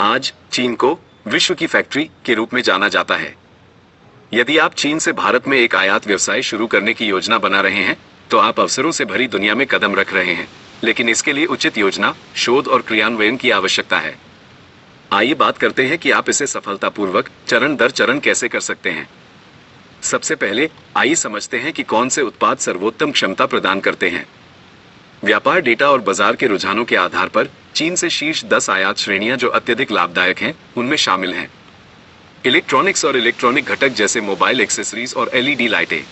आज चीन को विश्व की फैक्ट्री के रूप में जाना जाता है। यदि आप चीन से भारत में एक आयात व्यवसाय शुरू करने की योजना बना रहे हैं, तो आप अवसरों से भरी दुनिया में कदम रख रहे हैं, लेकिन इसके लिए उचित योजना, शोध और क्रियान्वयन की आवश्यकता है। आइए बात करते हैं कि आप इसे सफलतापूर्वक चरण दर चरण कैसे कर सकते हैं। सबसे पहले आइए समझते हैं कि कौन से उत्पाद सर्वोत्तम क्षमता प्रदान करते हैं। व्यापार डेटा और बाजार के रुझानों के आधार पर चीन से शीर्ष 10 आयात श्रेणियां जो अत्यधिक लाभदायक हैं, उनमें शामिल हैं इलेक्ट्रॉनिक्स और इलेक्ट्रॉनिक घटक जैसे मोबाइल एक्सेसरीज और एलईडी लाइटें,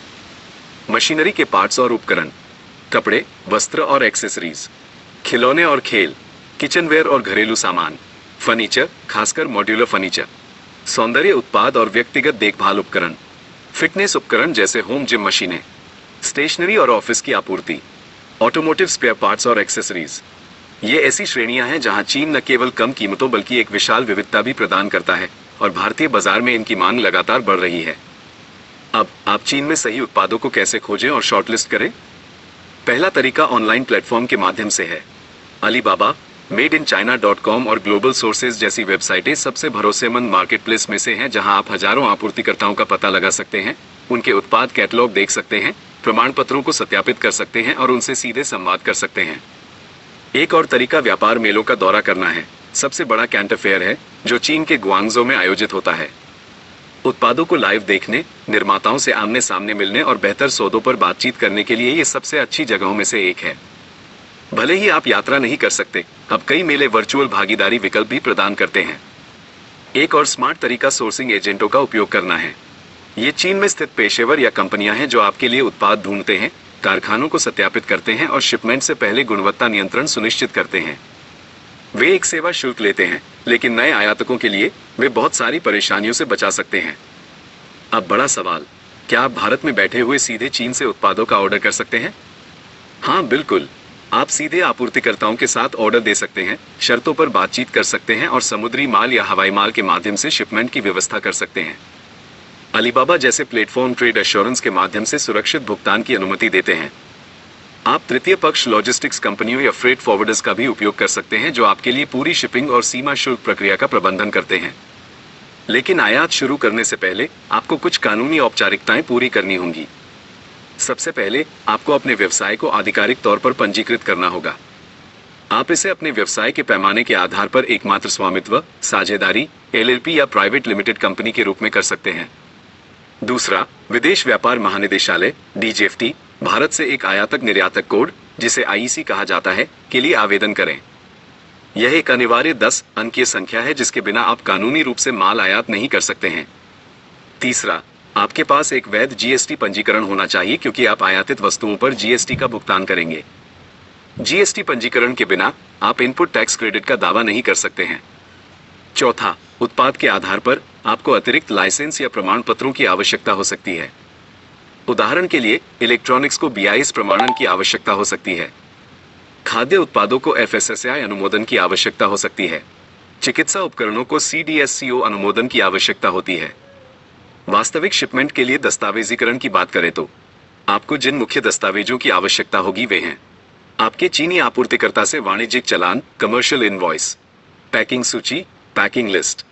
मशीनरी के पार्ट्स और उपकरण, कपड़े, वस्त्र और एक्सेसरीज, खिलौने और खेल, किचनवेयर और घरेलू सामान, फर्नीचर, खासकर मॉड्यूलर फर्नीचर, सौंदर्य उत्पाद और व्यक्तिगत देखभाल उपकरण, फिटनेस उपकरण जैसे होम जिम मशीनें, स्टेशनरी और ऑफिस की आपूर्ति, ऑटोमोटिव स्पेयर पार्ट्स और एक्सेसरीज। ये ऐसी श्रेणियां हैं जहां चीन न केवल कम कीमतों बल्कि एक विशाल विविधता भी प्रदान करता है और भारतीय बाजार में इनकी मांग लगातार बढ़ रही है। अब आप चीन में सही उत्पादों को कैसे खोजें और शॉर्टलिस्ट करें? पहला तरीका ऑनलाइन प्लेटफॉर्म के माध्यम से है। अलीबाबा, madeinchina.com और ग्लोबल सोर्सेज जैसी वेबसाइटें सबसे भरोसेमंद मार्केटप्लेस में से हैं, जहां आप हजारों आपूर्तिकर्ताओं का पता लगा सकते हैं, उनके उत्पाद कैटलॉग देख सकते हैं, प्रमाण पत्रों को सत्यापित कर सकते हैं और उनसे सीधे संवाद कर सकते हैं। एक और तरीका व्यापार मेलों का दौरा करना है। सबसे बड़ा कैंटर फेयर है जो चीन के ग्वांगझो में आयोजित होता है। उत्पादों को लाइव देखने, निर्माताओं से आमने सामने मिलने और बेहतर सौदों पर बातचीत करने के लिए ये सबसे अच्छी जगहों में से एक है। भले ही आप यात्रा नहीं कर सकते, अब कई मेले वर्चुअल भागीदारी विकल्प भी प्रदान करते हैं। एक और स्मार्ट तरीका सोर्सिंग एजेंटों का उपयोग करना है। ये चीन में स्थित पेशेवर या कंपनियां हैं जो आपके लिए उत्पाद ढूंढते हैं, कारखानों को सत्यापित करते हैं और शिपमेंट से पहले गुणवत्ता नियंत्रण सुनिश्चित करते हैं। वे एक सेवा शुल्क लेते हैं, लेकिन नए आयातकों के लिए वे बहुत सारी परेशानियों से बचा सकते हैं। अब बड़ा सवाल, क्या आप भारत में बैठे हुए सीधे चीन से उत्पादों का ऑर्डर कर सकते हैं? हाँ, बिल्कुल। आप सीधे आपूर्तिकर्ताओं के साथ ऑर्डर दे सकते हैं, शर्तों पर बातचीत कर सकते हैं और समुद्री माल या हवाई माल के माध्यम से शिपमेंट की व्यवस्था कर सकते हैं। अलीबाबा जैसे प्लेटफॉर्म ट्रेड एश्योरेंस के माध्यम से सुरक्षित भुगतान की अनुमति देते हैं। आप तृतीय पक्ष लॉजिस्टिक्स कंपनियों या फ्रेट फॉरवर्डर्स का भी उपयोग कर सकते हैं जो आपके लिए पूरी शिपिंग और सीमा शुल्क प्रक्रिया का प्रबंधन करते हैं। लेकिन आयात शुरू करने से पहले आपको कुछ कानूनी औपचारिकताएं पूरी करनी होंगी। सबसे पहले आपको अपने व्यवसाय को आधिकारिक तौर पर पंजीकृत करना होगा। आप इसे अपने व्यवसाय के पैमाने के आधार पर एकमात्र स्वामित्व, साझेदारी, एलएलपी या प्राइवेट लिमिटेड कंपनी के रूप में कर सकते हैं। दूसरा, विदेश व्यापार महानिदेशालय डीजीएफटी भारत से एक आयातक निर्यातक कोड, जिसे आईईसी कहा जाता है, के लिए आवेदन करें। यह एक अनिवार्य 10 अंकीय संख्या है जिसके बिना आप कानूनी रूप से माल आयात नहीं कर सकते हैं। तीसरा, आपके पास एक वैध जीएसटी पंजीकरण होना चाहिए क्योंकि आप आयातित वस्तुओं पर जीएसटी का भुगतान करेंगे। जीएसटी पंजीकरण के बिना आप इनपुट टैक्स क्रेडिट का दावा नहीं कर सकते हैं। चौथा, उत्पाद के आधार पर आपको अतिरिक्त लाइसेंस या प्रमाण पत्रों की आवश्यकता हो सकती है। उदाहरण के लिए, इलेक्ट्रॉनिक्स को बीआईएस प्रमाणन की आवश्यकता हो सकती है। खाद्य उत्पादों को एफएसएसआई अनुमोदन की आवश्यकता हो सकती है। चिकित्सा उपकरणों को सीडीएससीओ अनुमोदन की आवश्यकता होती है। वास्तविक शिपमेंट के लिए दस्तावेजीकरण की बात करें तो आपको जिन मुख्य दस्तावेजों की आवश्यकता होगी वे हैं आपके चीनी आपूर्तिकर्ता से वाणिज्यिक चालान, कमर्शियल इनवॉइस, पैकिंग सूची, पैकिंग लिस्ट,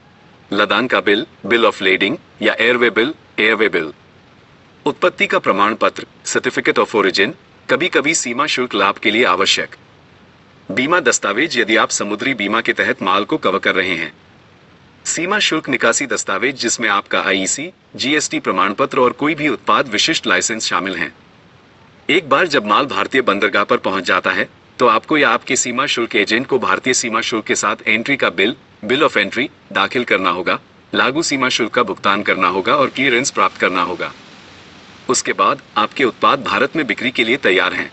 लदान का बिल, बिल ऑफ लेडिंग या एयरवे बिल, उत्पत्ति का प्रमाण पत्र, सर्टिफिकेट ऑफ ओरिजिन, कभी कभी सीमा शुल्क लाभ के लिए आवश्यक बीमा दस्तावेज यदि आप समुद्री बीमा के तहत माल को कवर कर रहे हैं, सीमा शुल्क निकासी दस्तावेज जिसमें आपका आईईसी, जीएसटी प्रमाण पत्र और कोई भी उत्पाद विशिष्ट लाइसेंस शामिल हैं। एक बार जब माल भारतीय बंदरगाह पर पहुंच जाता है तो आपको या आपके सीमा शुल्क एजेंट को भारतीय सीमा शुल्क के साथ एंट्री का बिल ऑफ एंट्री दाखिल करना होगा, लागू सीमा शुल्क का भुगतान करना होगा और क्लियरेंस प्राप्त करना होगा। उसके बाद आपके उत्पाद भारत में बिक्री के लिए तैयार हैं।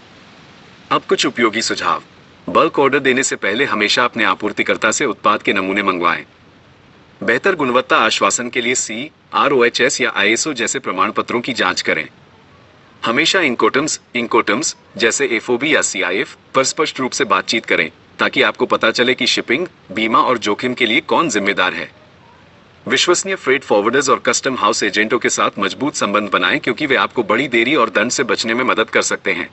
अब कुछ उपयोगी सुझाव। बल्क ऑर्डर देने से पहले हमेशा अपने आपूर्तिकर्ता से उत्पाद के नमूने मंगवाएं। बेहतर गुणवत्ता आश्वासन के लिए CROHS या ISO जैसे प्रमाण पत्रों की जांच करें। हमेशा इंकोटम्स जैसे FOB या CIF पर स्पष्ट रूप से बातचीत करें ताकि आपको पता चले कि शिपिंग, बीमा और जोखिम के लिए कौन जिम्मेदार है। विश्वसनीय फ्रेट फॉरवर्डर्स और कस्टम हाउस एजेंटों के साथ मजबूत संबंध बनाएं क्योंकि वे आपको बड़ी देरी और दंड से बचने में मदद कर सकते हैं।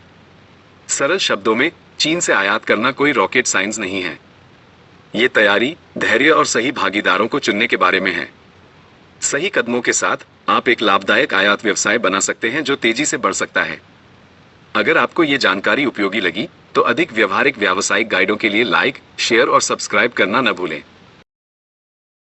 सरल शब्दों में, चीन से आयात करना कोई रॉकेट साइंस नहीं है। ये तैयारी, धैर्य और सही भागीदारों को चुनने के बारे में है। सही कदमों के साथ आप एक लाभदायक आयात व्यवसाय बना सकते हैं जो तेजी से बढ़ सकता है। अगर आपको ये जानकारी उपयोगी लगी तो अधिक व्यवहारिक व्यावसायिक गाइडों के लिए लाइक, शेयर और सब्सक्राइब करना न भूलें।